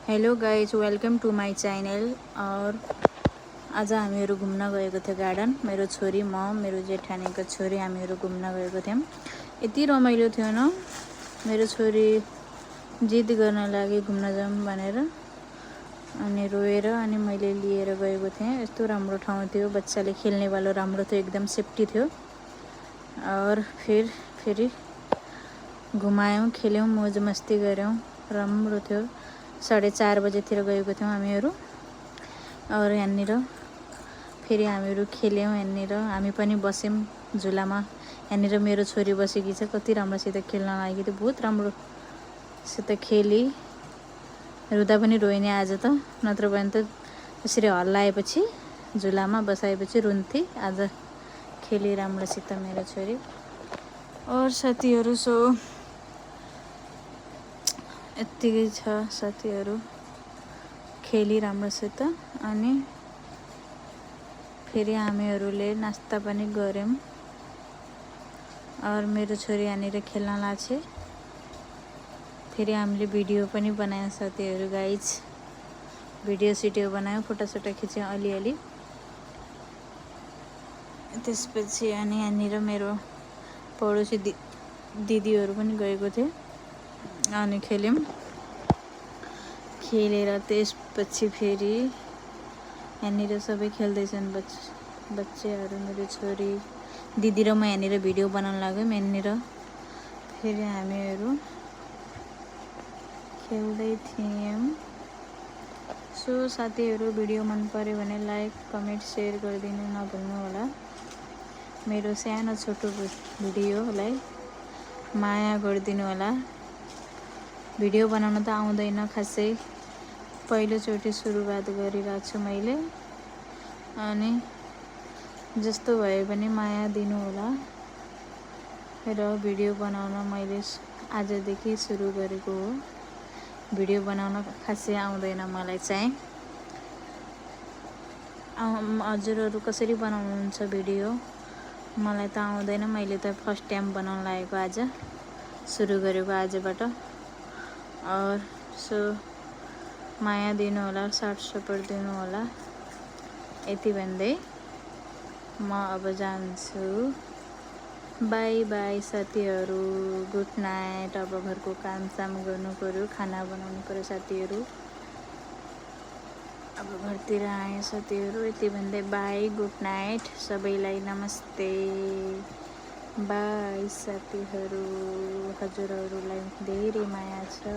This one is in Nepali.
Hello guys, welcome to my channel. और आज हामीहरू घुम्न गएको थियो गार्डन। मेरो छोरी, म, मेरो जेठानीको छोरी, हामीहरू घुम्न गएको थियौँ। यति रमाइलो थियो न। मेरो छोरी जिद गर्न लागि घुम्न जाऊँ भनेर, अनि रोएर अनि मैले लिएर गएको थिएँ। यस्तो राम्रो ठाउँ थियो, बच्चाले खेल्नेवाला राम्रो थियो, एकदम सेफ्टी थियो। और फेरि घुमायौँ, खेल्यौँ, मौज मस्ती गऱ्यौँ, राम्रो थियो। 4:30 बजेतिर गएको थियौँ हामीहरू। और यहाँनिर फेरि हामीहरू खेल्यौँ, यहाँनिर हामी पनि बस्यौँ झुलामा। यहाँनिर मेरो छोरी बसेकी छ, कति राम्रोसित खेल्न लागि थियो, बहुत राम्रोसित खेली। रुँदा पनि रोइने आज त, नत्र भने त यसरी हल्लाएपछि झुलामा बसाएपछि रुन्थे। आज खेली राम्रोसित मेरो छोरी। और साथीहरू, सो यत्तिकै छ साथीहरू, खेली राम्रोसित। अनि फेरि हामीहरूले नास्ता पनि गऱ्यौँ। और मेरो छोरी यहाँनिर खेल्न लाग्छ। फेरि हामीले भिडियो पनि बनायौँ साथीहरू, गाइज। भिडियो सिडियो बनायौँ, फोटोसोटो खिच्यौँ अलिअलि। त्यसपछि अनि यहाँनिर मेरो पडोसी दिदीहरू पनि गएको थियो, अनि खेल्यौँ। खेलेर त्यसपछि फेरि यहाँनिर सबै खेल्दैछन् बच्चाहरू। मेरो छोरी, दिदी र म यहाँनिर भिडियो बनाउन लाग्यौँ। यहाँनिर फेरि हामीहरू खेल्दै थियौँ। सो साथीहरू, भिडियो मन पर्यो भने लाइक, कमेन्ट, सेयर गरिदिनु नभुल्नु होला। मेरो सानो छोटो भिडियोलाई माया गरिदिनु होला। भिडियो बनाउन त आउँदैन खासै, पहिलोचोटि सुरुवात गरिरहेको छु मैले। अनि जस्तो भए पनि माया दिनु होला। र भिडियो बनाउन मैले आजदेखि सुरु गरेको हो। भिडियो बनाउन खासै आउँदैन मलाई चाहिँ। हजुरहरू कसरी बनाउनुहुन्छ भिडियो? मलाई त आउँदैन, मैले त फर्स्ट टाइम बनाउन लागेको, आज सुरु गरेको आजबाट। और सो माया दिनु होला, साथ सपोर्ट दिनु होला। यति भन्दै म अब जान्छु। बाई बाई साथीहरू, गुड नाइट। अब घरको कामसाम गर्नु पर्यो, खाना बनाउनु पर्यो साथीहरू। अब घरतिर आएँ साथीहरू। यति भन्दै बाई, गुड नाइट सबैलाई, नमस्ते, बाई साथीहरू। हजुरहरूलाई धेरै माया छ।